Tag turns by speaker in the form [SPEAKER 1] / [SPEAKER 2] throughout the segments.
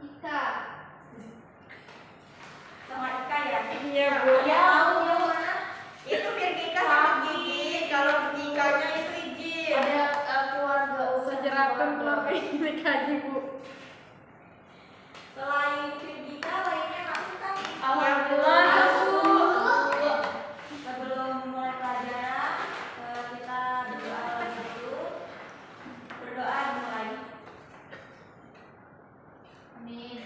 [SPEAKER 1] Ika.
[SPEAKER 2] Sama Ika ya?
[SPEAKER 3] Iya, Bu.
[SPEAKER 2] Ya, tahu yang mana? Itu Firgika sama Gigi. Kalau Giganya itu izin.
[SPEAKER 1] Ada keluarga
[SPEAKER 3] Sejeratun keluarga ini kaji, Bu.
[SPEAKER 2] Selain Firgika, lainnya masuk kan?
[SPEAKER 3] Alhamdulillah,
[SPEAKER 2] masuk. Sebelum mulai pelajaran, kita berdoa dulu. Berdoa dimulai.
[SPEAKER 1] Amin.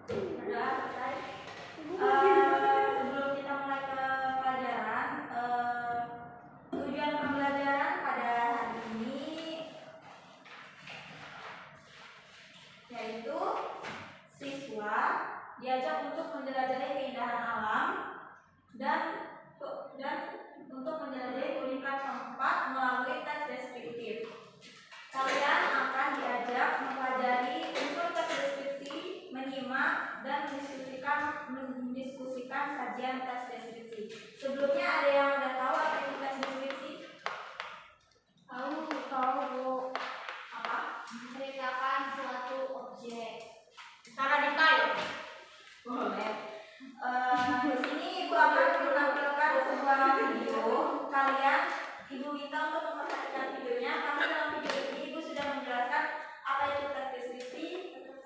[SPEAKER 2] Berdoa selesai. Sebelum kita mulai ke pelajaran, tujuan pembelajaran pada hari ini yaitu siswa diajak untuk menjelajahi keindahan alam dan untuk menjelajahi keunikan tempat melalui teks deskriptif. Kalian akan diajak mempelajari unsur teks deskripsi, menyimak dan mendiskusikan sajian teks deskripsi. Sebelumnya ada yang udah tahu apa itu teks deskripsi?
[SPEAKER 1] Tahu, Bu.
[SPEAKER 2] Apa?
[SPEAKER 1] Menceritakan suatu objek.
[SPEAKER 2] Secara detail. Boleh. Di sini Ibu akan menampilkan sebuah video. Kalian, Ibu minta untuk memperhatikan videonya karena dalam video ini Ibu sudah menjelaskan apa itu teks deskripsi,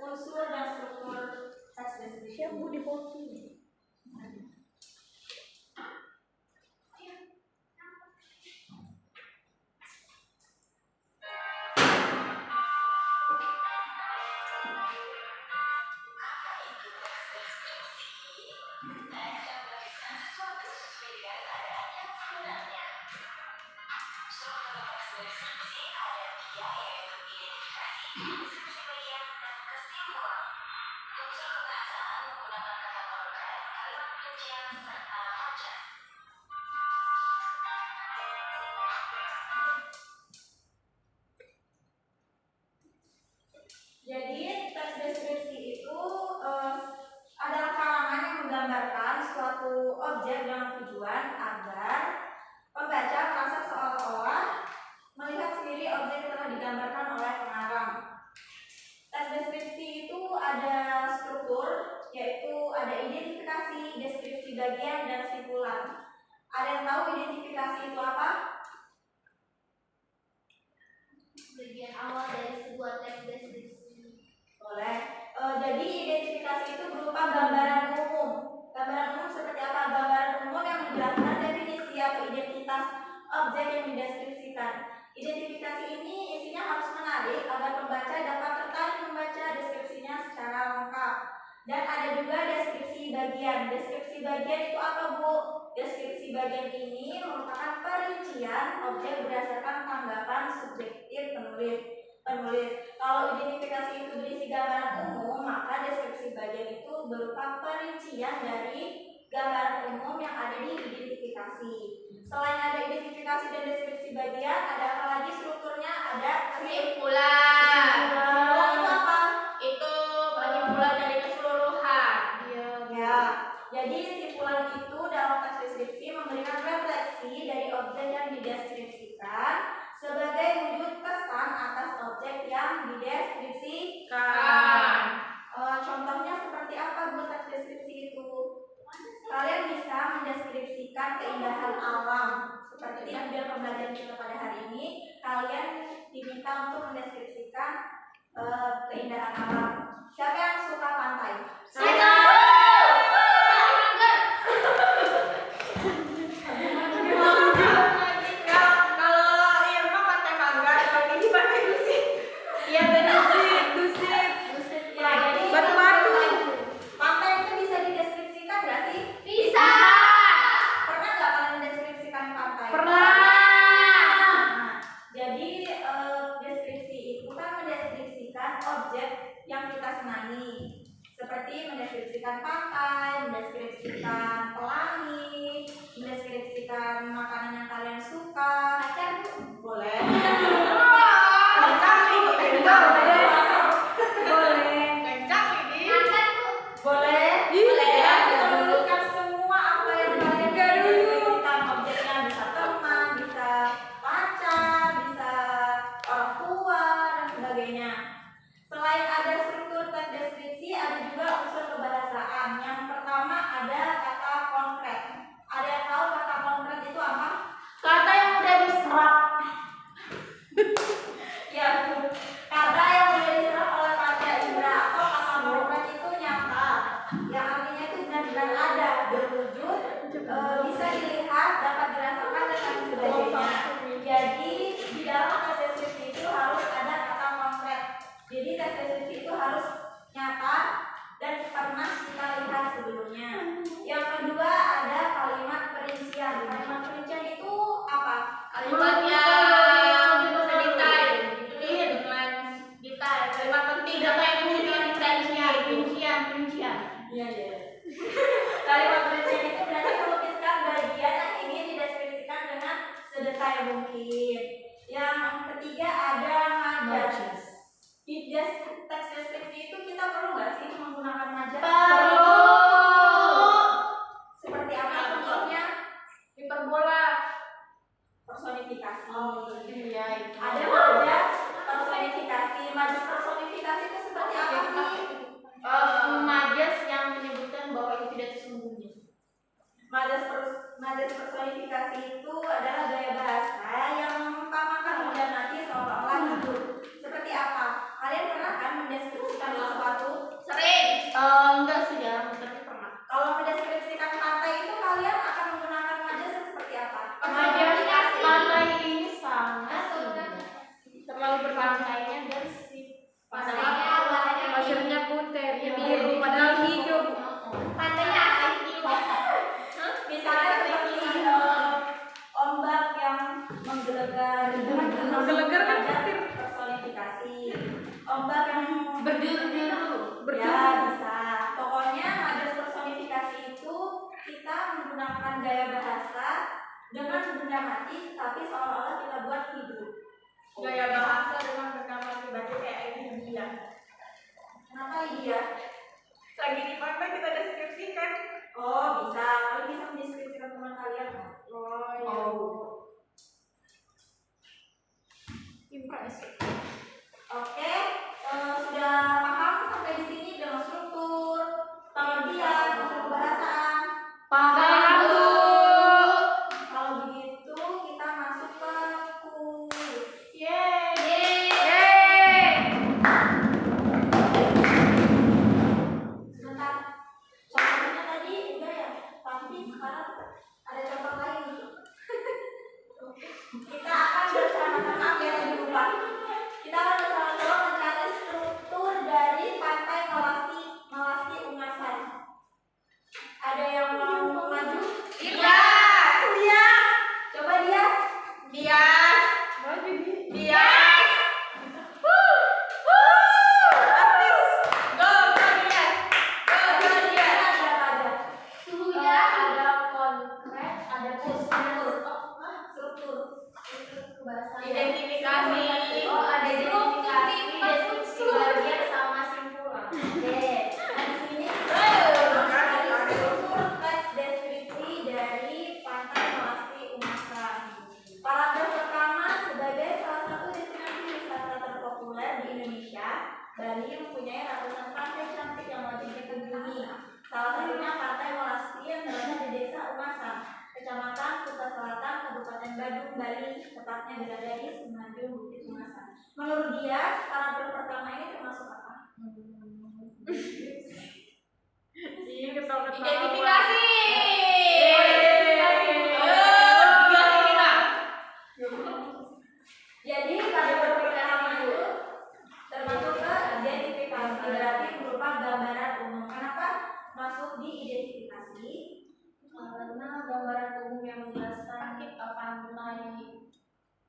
[SPEAKER 2] unsur dan struktur teks deskripsi.
[SPEAKER 3] Siap, Bu, dipotong.
[SPEAKER 2] Jadi teks deskripsi itu adalah karangan yang menggambarkan suatu objek dengan tujuan agar pembaca merasa seolah-olah melihat sendiri objek yang telah digambarkan oleh pengarang. Teks deskripsi itu ada struktur, yaitu ada identifikasi, deskripsi bagian, dan simpulan. Ada yang tahu identifikasi itu apa?
[SPEAKER 1] Bagian awal dari sebuah teks deskripsi.
[SPEAKER 2] Boleh. Jadi identifikasi itu berupa gambaran umum. Gambaran umum seperti apa? Gambaran umum yang menjelaskan definisi atau identitas objek yang dideskripsikan. Identifikasi ini isinya harus menarik agar pembaca dapat tertarik membaca deskripsinya secara lengkap. Dan ada juga deskripsi bagian. Deskripsi bagian itu apa, Bu? Deskripsi bagian ini merupakan perincian objek berdasarkan tanggapan subjektif penulis. Kalau identifikasi itu berisi gambaran umum, maka deskripsi bagian itu berupa perincian dari gambaran umum yang ada di identifikasi. Selain ada identifikasi dan deskripsi bagian, ada apa lagi strukturnya? Ada
[SPEAKER 1] Kesimpulan.
[SPEAKER 2] Kesimpulan itu apa?
[SPEAKER 1] Itu penyimpulan dari keseluruhan.
[SPEAKER 2] Ya. Jadi simpulan itu dalam teks deskripsi memberikan refleksi dari objek yang dideskripsikan sebagai wujud pesan atas objek yang dideskripsikan. Contohnya seperti apa, Bu, teks deskripsi itu? Kalian bisa mendeskripsikan keindahan alam. Seperti tujuan pembelajaran kita pada hari ini, kalian diminta untuk mendeskripsikan keindahan alam. Siapa yang suka pantai? Pantai itu bisa dideskripsikan nggak sih?
[SPEAKER 1] Bisa.
[SPEAKER 2] Pernah nggak kalian mendeskripsikan pantai?
[SPEAKER 3] Pernah.
[SPEAKER 2] Nah, jadi deskripsi itu kan mendeskripsikan objek yang kita senangi, seperti mendeskripsikan pantai, mendeskripsikan pelangi, mendeskripsikan makanan yang kalian suka.
[SPEAKER 1] Pacar, Bu.
[SPEAKER 2] Boleh. Boleh. Ya, bisa menuliskan semua apa yang kalian deskripsikan. Objeknya bisa teman, bisa pacar, bisa orang tua dan sebagainya. Selain ada struktur teks deskripsi Majas personifikasi itu adalah gaya bahasa yang mengumpamakan benda mati seolah-olah hidup. Seperti apa? Kalian pernah kan mendeskripsikan sesuatu?
[SPEAKER 1] Sering.
[SPEAKER 3] Enggak sih ya, tapi pernah.
[SPEAKER 2] Kalau mendeskripsikan pantai itu kalian akan menggunakan majas yang seperti apa?
[SPEAKER 3] Majas pantai ini sangat
[SPEAKER 1] Personifikasi.
[SPEAKER 3] terlalu berpantainya bersih.
[SPEAKER 1] Pantainya warnanya
[SPEAKER 3] Pasirnya putih, biru, padahal hijau.
[SPEAKER 1] Pantainya asli.
[SPEAKER 2] Misalnya seperti ombak yang menggelegar,
[SPEAKER 3] Menggelegar kan
[SPEAKER 2] majas personifikasi. Ombak yang
[SPEAKER 1] Berduru-duru.
[SPEAKER 2] ya bisa. Pokoknya majas personifikasi itu kita menggunakan gaya bahasa dengan benda mati, tapi seolah-olah kita buat hidup.
[SPEAKER 3] Gaya bahasa dengan benda mati berarti kayak ini dia.
[SPEAKER 2] Kenapa dia?
[SPEAKER 3] Lagi di pantai kita deskripsikan.
[SPEAKER 2] Oh bisa, kalian bisa mendeskripsikan teman kalian.
[SPEAKER 3] Impresi.
[SPEAKER 2] Oke, sudah paham sampai di sini dengan struktur, pengertian, unsur kebahasaan.
[SPEAKER 3] Paham, Bu.
[SPEAKER 2] Kalau begitu kita masuk ke kuis. Sebentar, contohnya tadi udah ya, tapi sekarang ada contoh lain. Kita akan bersama-sama tadi lupa. Kita akan bersama-sama mencari struktur dari pantai Melasti Ungasan. Ada yang mau maju?
[SPEAKER 1] Iya.
[SPEAKER 2] Dia. Coba dia.
[SPEAKER 1] Suhunya ada konkret, ada struktur.
[SPEAKER 2] Struktur.
[SPEAKER 1] Bahasa
[SPEAKER 3] Identifikasi.
[SPEAKER 1] Oh, ada identifikasi, deskripsi bagian sama simpulan.
[SPEAKER 2] Oke. Nah, di sini dari struktur teks deskripsi dari pantai Melasti Ungasan. Paragraf pertama, sebagai salah satu destinasi wisata terpopuler di Indonesia, Bali mempunyai ratusan pantai cantik yang wajib dikunjungi. Salah satunya Pantai Melasti yang terletak di Desa Ungasan, Kecamatan Kuta Selatan, Kabupaten Badung, Bali, tepatnya berada di Semenanjung Bukit Ungasan. Menurut dia, paragraf pertama ini termasuk apa?
[SPEAKER 3] Iya, ketawa-ketawa.
[SPEAKER 1] Identifikasi.
[SPEAKER 2] Jadi paragraf pertama itu termasuk ke identifikasi, berarti berupa gambaran umum. Kenapa masuk di identifikasi?
[SPEAKER 1] Karena gambaran umum yang menjelaskan pantai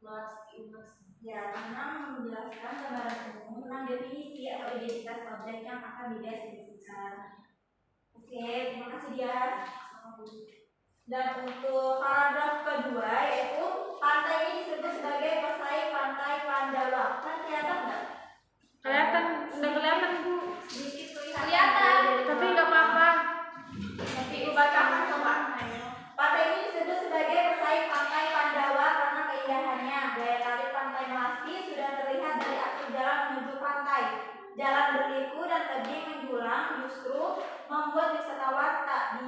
[SPEAKER 1] Melasti Ungasan.
[SPEAKER 2] Ya, karena menjelaskan gambaran umum tentang definisi atau identitas objek yang akan dideskripsikan. Oke, terima kasih Dias. Dan untuk paragraf kedua yaitu pantai ini disebut sebagai pesaing pantai Pandawa. Kan kelihatan nggak?
[SPEAKER 3] Kelihatan, udah kelihatan, Bu.
[SPEAKER 2] Sedikit
[SPEAKER 1] Kelihatan.
[SPEAKER 3] Tapi nggak apa-apa.
[SPEAKER 1] Tapi bacakan coba.
[SPEAKER 2] Pantai ini disebut sebagai pesaing pantai Pandawa karena keindahannya. Daya tarik pantai Melasti sudah terlihat dari akses jalan menuju pantai. Jalan berliku dan tebing menjulang justru membuat wisatawan tak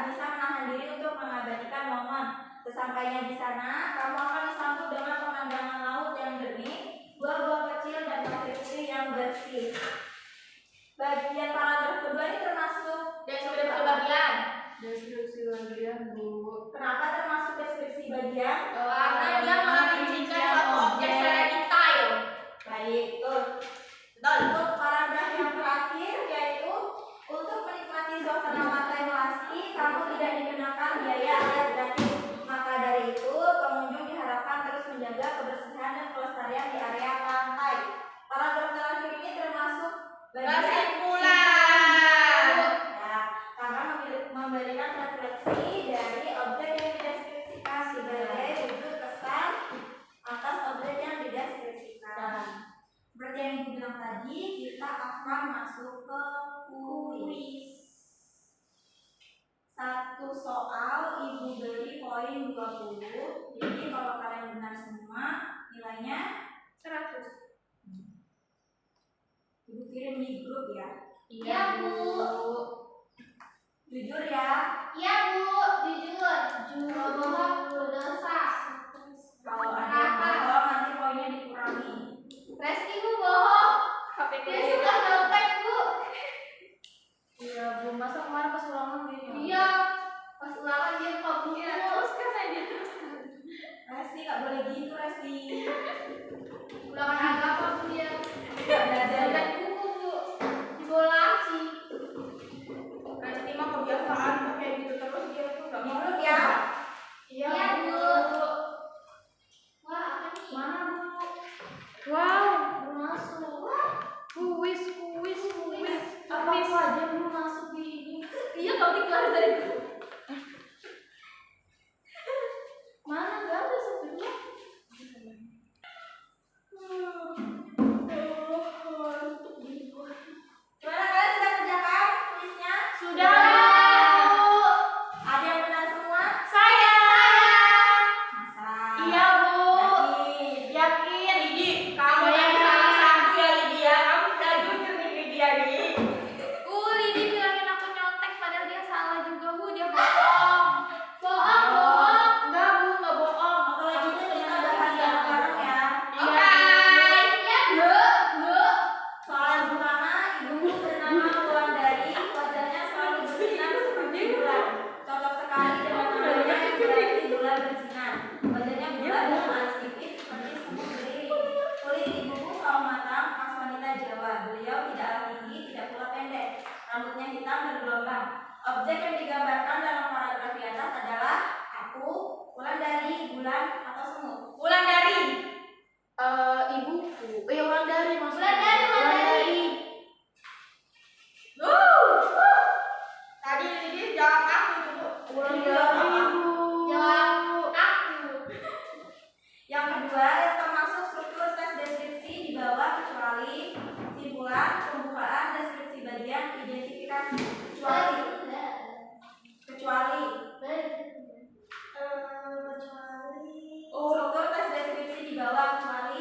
[SPEAKER 2] bisa menahan diri untuk mengabadikan momen. Sesampainya di sana, kamu akan disambut dengan pemandangan laut yang jernih, buah-buah kecil dan pasir putih yang bersih. Bagian paragraf kedua ini termasuk
[SPEAKER 1] Deskripsi bagian.
[SPEAKER 3] Deskripsi bagian, Bu.
[SPEAKER 2] kenapa termasuk deskripsi bagian?
[SPEAKER 1] Karena dia merincikan suatu objek secara detail.
[SPEAKER 2] Baik, betul. Untuk paragraf yang terakhir yaitu untuk menikmati suasana pantai Melasti, kamu tidak dikenakan biaya alias gratis. Maka dari itu, pengunjung diharapkan terus menjaga kebersihan dan kelestarian di area pantai. Paragraf terakhir ini termasuk bagian
[SPEAKER 1] Kesimpulan.
[SPEAKER 2] Ya, karena memberikan refleksi dari objek yang dideskripsikan sebagai wujud kesan atas objek yang dideskripsikan. Seperti yang ibu bilang tadi, kita akan masuk ke kuis. Satu soal ibu beri poin 20. Jadi kalau kalian benar semua, nilainya
[SPEAKER 3] 100.
[SPEAKER 2] ibu kirim di grup ya.
[SPEAKER 1] Iya, Bu.
[SPEAKER 2] Jujur ya.
[SPEAKER 1] Iya, Bu. Jujur. Dia suka nyontek, Bu.
[SPEAKER 3] Iya, Bu. Masa kemarin pas ulangan dia?
[SPEAKER 1] Iya. Pas ulangan dia lupa buku.
[SPEAKER 3] Teruskan aja terus.
[SPEAKER 2] Resti nggak boleh gitu, Resti.
[SPEAKER 1] Ulangan agama Bu dia.
[SPEAKER 2] Nggak belajar ya?
[SPEAKER 1] Belajar buku, Bu. Di bola laci.
[SPEAKER 3] Resti mah kebiasaan kayak gitu terus dia tuh nggak mau.
[SPEAKER 2] Menurut ya.
[SPEAKER 3] Iya,
[SPEAKER 1] Iya,
[SPEAKER 3] Bu.
[SPEAKER 1] Bu. Wah, apa nih?
[SPEAKER 3] Mana, Bu?
[SPEAKER 1] Wow, belum masuk. Wah,
[SPEAKER 3] Kuis. Apa aja belum masuk di ini?
[SPEAKER 1] iya kamu dikeluarin dari grup. Mana gak ada sebenarnya?
[SPEAKER 2] Gimana kalian sudah kerjakan tulisnya?
[SPEAKER 1] Sudah.
[SPEAKER 2] Ada yang benar semua?
[SPEAKER 1] Saya.
[SPEAKER 2] Masa?
[SPEAKER 1] Iya, Bu.
[SPEAKER 2] Yakin?
[SPEAKER 1] Yakin.
[SPEAKER 3] Lidi, kamu yang salah satu ya Lydia. Kamu udah jujur nih Lydia nih.
[SPEAKER 1] Lidi bilangin aku nyontek padahal dia salah juga, Bu. Dia bohong. Bohong. Enggak, Bu, enggak bohong.
[SPEAKER 2] Kalau gitu kita bahas bareng-bareng ya.
[SPEAKER 1] Oke. Ya, Bu. Bu.
[SPEAKER 2] Soal yang pertama, ibumu bernama Wulandari, wajahnya selalu bersinar seperti bulan. Cocok sekali dengan namanya yang berarti bulan bersinar. Wajahnya bulat dan alis tipis seperti semut berdiri. Kulit ibumu sawo matang, khas wanita Jawa. Beliau tidaklah tinggi, tidak pula pendek. Rambutnya hitam bergelombang. Objek yang digambarkan dalam paragraf di atas adalah aku, Wulandari, bulan, atau semut.
[SPEAKER 3] Wulandari.
[SPEAKER 1] Ibuku. Wulandari maksudnya.
[SPEAKER 3] Wulandari. Tadi Lidi jawab aku tuh.
[SPEAKER 2] Wulandari,
[SPEAKER 3] Ibu.
[SPEAKER 1] Jawab aku.
[SPEAKER 2] Yang kedua, yang termasuk struktur tes deskripsi di bawah kecuali simpulan, pembukaan, deskripsi bagian, identifikasi. Kecuali struktur tes deskripsi di bawah kecuali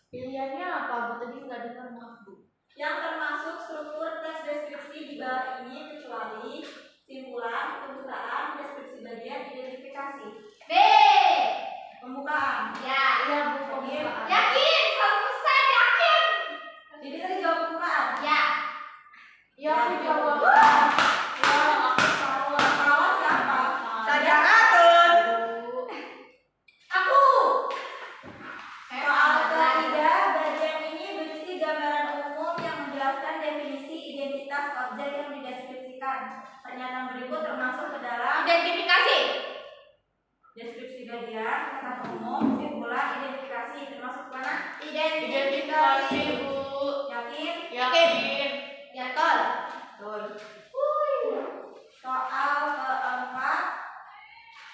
[SPEAKER 1] Pilihannya apa, Bu? Tadi nggak dengar, maaf, Bu.
[SPEAKER 2] yang termasuk struktur tes deskripsi di bawah ini kecuali simpulan, pembukaan, deskripsi bagian, identifikasi.
[SPEAKER 1] B.
[SPEAKER 2] Pembukaan.
[SPEAKER 1] Ya.
[SPEAKER 3] Iya, Bu.
[SPEAKER 2] Pembukaan.
[SPEAKER 1] Yakin, 100% yakin.
[SPEAKER 2] Jadi tadi jawab pembukaan.
[SPEAKER 1] Ya.
[SPEAKER 3] Ya, aku jawab.
[SPEAKER 1] Ya, aku salah.
[SPEAKER 2] Salah siapa?
[SPEAKER 3] Saya Ratun.
[SPEAKER 1] Aku.
[SPEAKER 2] Soal ketiga, bagian ini berisi gambaran umum yang menjelaskan definisi identitas objek yang dideskripsikan. Pernyataan berikut termasuk ke dalam
[SPEAKER 1] Identifikasi.
[SPEAKER 2] deskripsi bagian, kesan umum, simpulan, identifikasi. Termasuk mana?
[SPEAKER 1] Identifikasi, Bu.
[SPEAKER 2] Yakin?
[SPEAKER 1] Yakin. Yakin.
[SPEAKER 2] Betul. Soal keempat,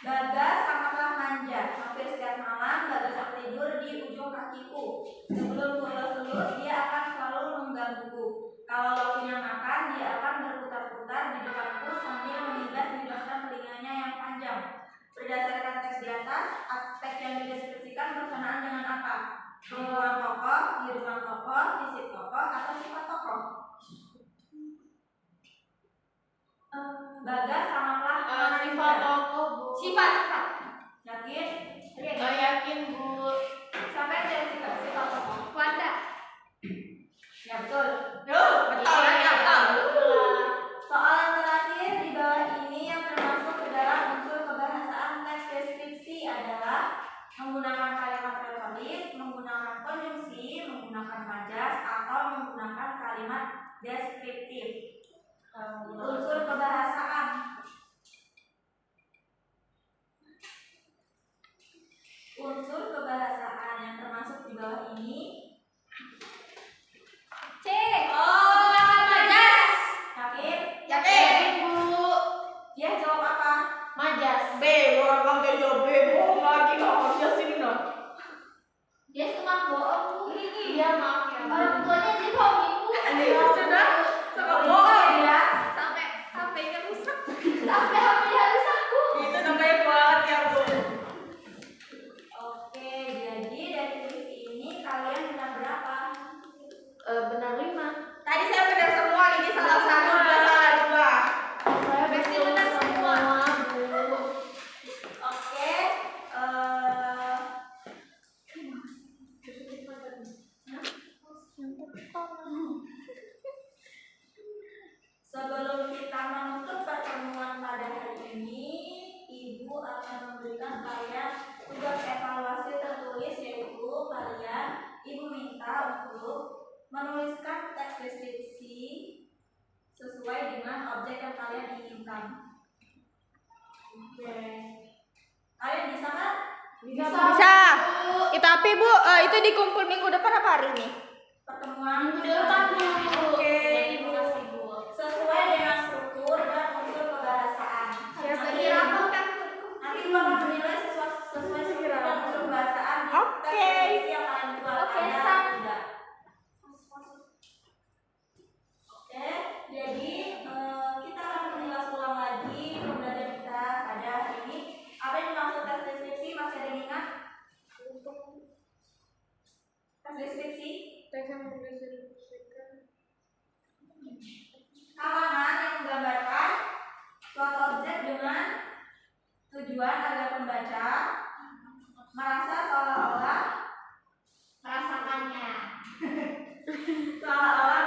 [SPEAKER 2] Bagas sangatlah manja. Hampir setiap malam Bagas tertidur di ujung kakiku. Sebelum lulus dia akan selalu menggangguku. Kalau waktunya makan, dia akan berputar-putar di depanku sambil menibas-nibaskan telinganya yang panjang. Berdasarkan teks di atas, aspek yang dideskripsikan berkenaan dengan apa? Lingkungan tokoh, kehidupan tokoh, fisik tokoh, atau sifat tokoh? Bagas sangatlah
[SPEAKER 1] Sifat
[SPEAKER 2] manja.
[SPEAKER 1] tokoh, Bu. Sifat.
[SPEAKER 2] Yakin?
[SPEAKER 1] Nggak yakin, Bu.
[SPEAKER 2] Sampai ada sifat tokoh.
[SPEAKER 1] Wanda.
[SPEAKER 2] Ya betul.
[SPEAKER 3] Betul kan ya, betul.
[SPEAKER 2] Soal yang terakhir di bawah ini yang termasuk ke dalam unsur kebahasaan teks deskripsi adalah menggunakan kalimat retoris, menggunakan konjungsi, menggunakan majas, atau menggunakan kalimat deskriptif. Unsur kebahasaan. Unsur kebahasaan yang termasuk di bawah ini.
[SPEAKER 1] C. Majas.
[SPEAKER 2] Yakin?
[SPEAKER 3] Yakin.
[SPEAKER 1] Bu.
[SPEAKER 2] Dia jawab apa?
[SPEAKER 1] Majas.
[SPEAKER 3] B, orang panggil jawab B. Bohong lagi dong. Harusnya sini dong.
[SPEAKER 1] Dia cuma bohong, Bu.
[SPEAKER 3] Iya, maaf ya.
[SPEAKER 1] Orang tuanya dia bohongin, Bu.
[SPEAKER 3] Iya, sudah. Suka
[SPEAKER 2] Oh,
[SPEAKER 3] bohong.
[SPEAKER 2] ya.
[SPEAKER 1] Sampai HP-nya rusak. Sampai HP-nya rusak, Bu.
[SPEAKER 3] Itu namanya banget ya, Bu.
[SPEAKER 2] Oke, deskripsi sesuai dengan objek yang kalian inginkan. Oke. Kalian bisa kan?
[SPEAKER 3] Bisa. Tapi Bu, itu dikumpul minggu depan apa hari ini?
[SPEAKER 2] Pertemuan
[SPEAKER 1] Minggu depan Bu.
[SPEAKER 2] Oke.
[SPEAKER 1] Terima kasih Bu.
[SPEAKER 2] Sesuai dengan struktur dan unsur kebahasaan.
[SPEAKER 1] Siapa
[SPEAKER 2] Nanti-
[SPEAKER 1] dia apa kan?
[SPEAKER 2] Nanti gua akan menilai sesuai struktur dan unsur kebahasaan di
[SPEAKER 3] Oke.
[SPEAKER 2] tes deskripsi yang kalian buat.
[SPEAKER 1] Oke,
[SPEAKER 2] Ada
[SPEAKER 1] Sam.
[SPEAKER 2] tidak? Oke, jadi kita akan mengulas ulang lagi pembelajaran kita pada hari ini. Apa yang dimaksud tes deskripsi? Masih ada yang ingat? Tes deskripsi kalangan yang menggambarkan suatu objek dengan tujuan agar pembaca merasa seolah-olah
[SPEAKER 1] Merasakannya.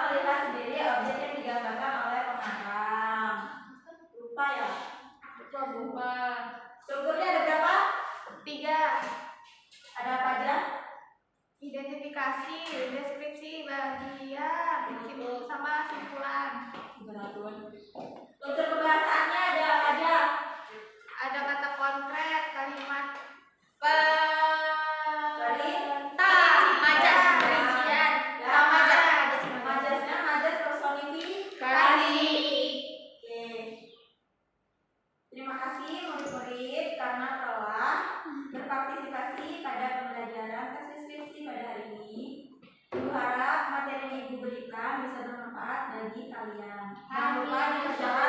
[SPEAKER 2] melihat sendiri objek yang digambarkan oleh pengarang. Lupa ya?
[SPEAKER 1] Lupa.
[SPEAKER 2] Strukturnya ada berapa?
[SPEAKER 1] 3.
[SPEAKER 2] Ada apa aja?
[SPEAKER 1] Identifikasi, deskripsi, bagian, sama simpulan.
[SPEAKER 2] Unsur kebahasaannya ada apa aja?
[SPEAKER 1] Ada kata konkret, kalimat majas, perincian,
[SPEAKER 2] Majas personifikasi. Oke. Terima kasih murid-murid karena telah berpartisipasi pada pembelajaran tes deskripsi pada hari ini. Ibu harap materi yang Ibu berikan bisa bermanfaat bagi kalian. Jangan lupa dikerjakan